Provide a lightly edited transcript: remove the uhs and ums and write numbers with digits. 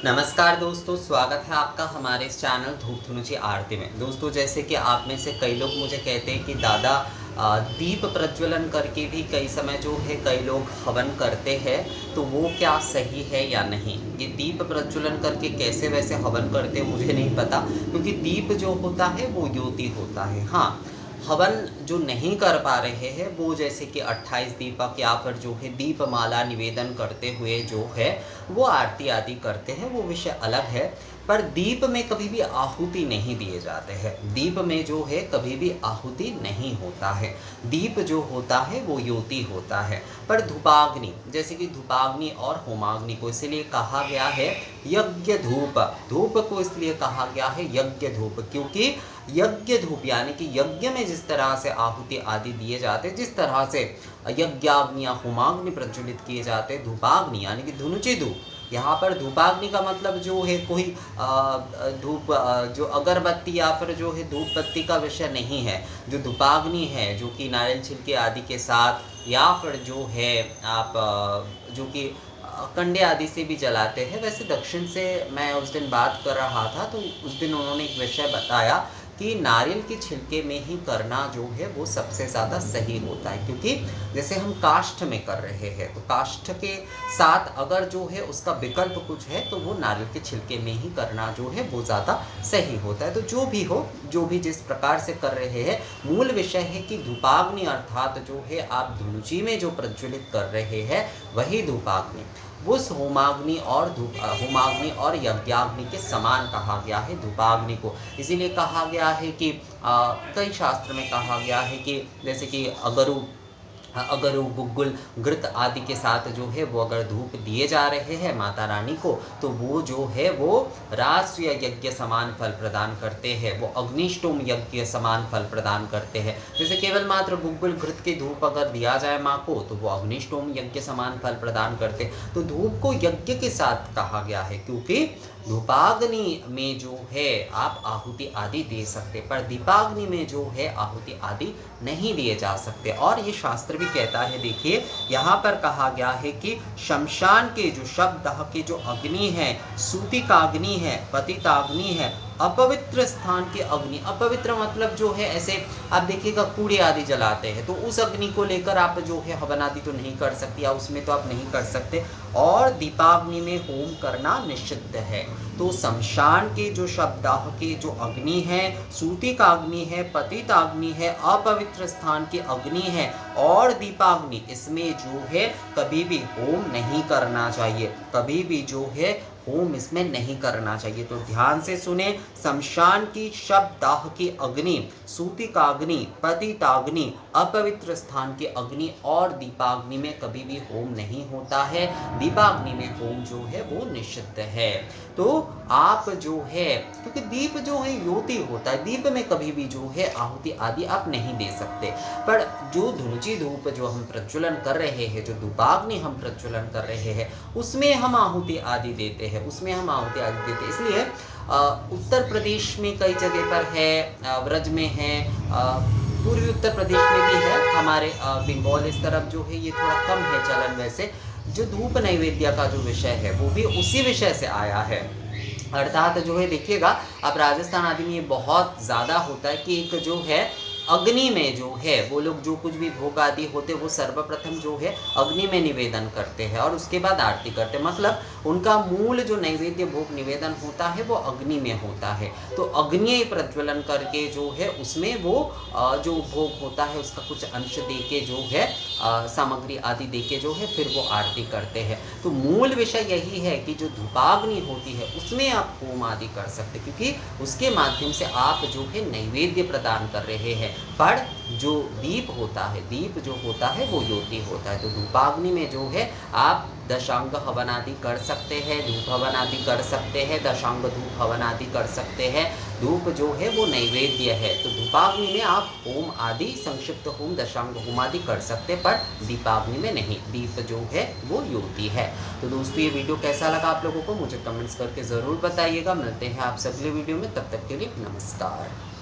नमस्कार दोस्तों, स्वागत है आपका हमारे इस चैनल धूप धुनुची आरती में। दोस्तों, जैसे कि आप में से कई लोग मुझे कहते हैं कि दादा दीप प्रज्वलन करके भी कई समय जो है कई लोग हवन करते हैं, तो वो क्या सही है या नहीं। ये दीप प्रज्वलन करके कैसे वैसे हवन करते हैं मुझे नहीं पता, क्योंकि दीप जो होता है वो ज्योति होता है। हाँ, हवन जो नहीं कर पा रहे हैं वो जैसे कि 28 दीपक या फिर जो है दीपमाला निवेदन करते हुए जो है वो आरती आदि करते हैं, वो विषय अलग है। पर दीप में कभी भी आहुति नहीं दिए जाते हैं। दीप में जो है कभी भी आहुति नहीं होता है। दीप जो होता है वो ज्योति होता है। पर धूपाग्नि, जैसे कि धूपाग्नि और होमाग्नि को इसलिए कहा गया है यज्ञ धूप। धूप को इसलिए कहा गया है यज्ञ धूप, क्योंकि यज्ञ धूप यानी कि यज्ञ में जिस तरह से आहुति आदि दिए जाते, जिस तरह से यज्ञाग्नि या होमाग्नि प्रज्वलित किए जाते, धूपाग्नि यानी कि धुनुची धूप। यहाँ पर धूपाग्नि का मतलब जो है कोई धूप जो अगरबत्ती या फिर जो है धूप बत्ती का विषय नहीं है। जो धूपाग्नि है जो कि नारियल छिलके आदि के साथ या फिर जो है आप जो कि कंडे आदि से भी जलाते हैं। वैसे दक्षिण से मैं उस दिन बात कर रहा था, तो उस दिन उन्होंने एक विषय बताया कि नारियल के छिलके में ही करना जो है वो सबसे ज़्यादा सही होता है, क्योंकि जैसे हम काष्ठ में कर रहे हैं तो काष्ठ के साथ अगर जो है उसका विकल्प कुछ है तो वो नारियल के छिलके में ही करना जो है वो ज़्यादा सही होता है। तो जो भी हो, जो भी जिस प्रकार से कर रहे हैं, मूल विषय है कि धूपाग्नि अर्थात जो है आप धुनुची में जो प्रज्वलित कर रहे हैं वही धूपाग्नि उस होमाग्नि और यज्ञाग्नि के समान कहा गया है धूपाग्नि को। इसीलिए कहा गया है कि कई शास्त्र में कहा गया है कि जैसे कि अगर वो गुग्गुल घृत आदि के साथ जो है वो अगर धूप दिए जा रहे हैं माता रानी को, तो वो जो है वो राष्ट्रीय यज्ञ समान फल प्रदान करते हैं, वो अग्निष्टोम यज्ञ समान फल प्रदान करते हैं। जैसे केवल मात्र गुग्गुल घृत के धूप अगर दिया जाए माँ को तो वो अग्निष्टोम यज्ञ समान फल प्रदान करते। तो धूप को यज्ञ के साथ कहा गया है, क्योंकि धूपाग्नि में जो है आप आहुति आदि दे सकते, पर दीपाग्नि में जो है आहुति आदि नहीं दिए जा सकते। और ये शास्त्र भी कहता है, देखिए यहाँ पर कहा गया है कि शमशान के जो शब्द के जो अग्नि है, सूतिकाग्नि है, पतिताग्नि है, अपवित्र स्थान की अग्नि। अपवित्र मतलब जो है ऐसे आप देखिएगा कूड़े आदि जलाते हैं, तो उस अग्नि को लेकर आप जो है हवन आदि तो नहीं कर सकते, या उसमें तो आप नहीं कर सकते। और दीपाग्नि में होम करना निषिद्ध है। तो शमशान के जो शब्दाह के जो अग्नि है, सूतिकाग्नि है, पतिताग्नि है, अपवित्र स्थान की अग्नि है और दीपाग्नि, इसमें जो है कभी भी होम नहीं करना चाहिए, कभी भी जो है होम इसमें नहीं करना चाहिए। तो ध्यान से सुने, शमशान की शब्दाह की अग्नि, सूतिकाग्नि, पतिताग्नि, अपवित्र स्थान की अग्नि और दीपाग्नि में कभी भी होम नहीं होता है। दीपाग्नि में होम जो है वो निषिद्ध है। तो आप जो है, क्योंकि दीप जो है ज्योति होता है, दीप में कभी भी जो है आहुति आदि आप नहीं दे सकते। पर जो धुनुची धूप जो हम प्रज्वलन कर रहे हैं, जो धूपाग्नि हम प्रज्वलन कर रहे हैं, उसमें हम आहुति आदि देते हैं, उसमें हम आहुति आदि देते हैं। इसलिए उत्तर प्रदेश में कई जगह पर है, व्रज में है, पूर्वी उत्तर प्रदेश में भी है, हमारे बंगाल इस तरफ जो है ये थोड़ा कम है चलन। वैसे जो धूप नैवेद्य का जो विषय है वो भी उसी विषय से आया है। अर्थात जो है देखिएगा, अब राजस्थान आदि में ये बहुत ज़्यादा होता है कि एक जो है अग्नि में जो है वो लोग जो कुछ भी भोग आदि होते वो सर्वप्रथम जो है अग्नि में निवेदन करते हैं और उसके बाद आरती करते हैं। मतलब उनका मूल जो नैवेद्य भोग निवेदन होता है वो अग्नि में होता है। तो अग्नि प्रज्वलन करके जो है उसमें वो जो भोग होता है उसका कुछ अंश दे के जो है सामग्री आदि दे के जो है फिर वो आरती करते हैं। तो मूल विषय यही है कि जो धूपाग्नि होती है उसमें आप होम आदि कर सकते, क्योंकि उसके माध्यम से आप जो है नैवेद्य प्रदान कर रहे हैं। पर जो दीप होता है, दीप जो होता है वो ज्योति होता है। तो धूपाग्नि में जो है आप दशांग हवन आदि कर सकते हैं, धूप हवन आदि कर सकते हैं, दशांग धूप हवन आदि कर सकते हैं। धूप जो है वो नैवेद्य है, तो धूपाग्नि में आप होम आदि, संक्षिप्त होम, दशांग होम आदि कर सकते हैं, पर दीपाग्नि में नहीं। दीप जो है वो ज्योति है। तो दोस्तों, ये वीडियो कैसा लगा आप लोगों को मुझे कमेंट्स करके ज़रूर बताइएगा। मिलते हैं आप से अगले वीडियो में, तब तक के लिए नमस्कार।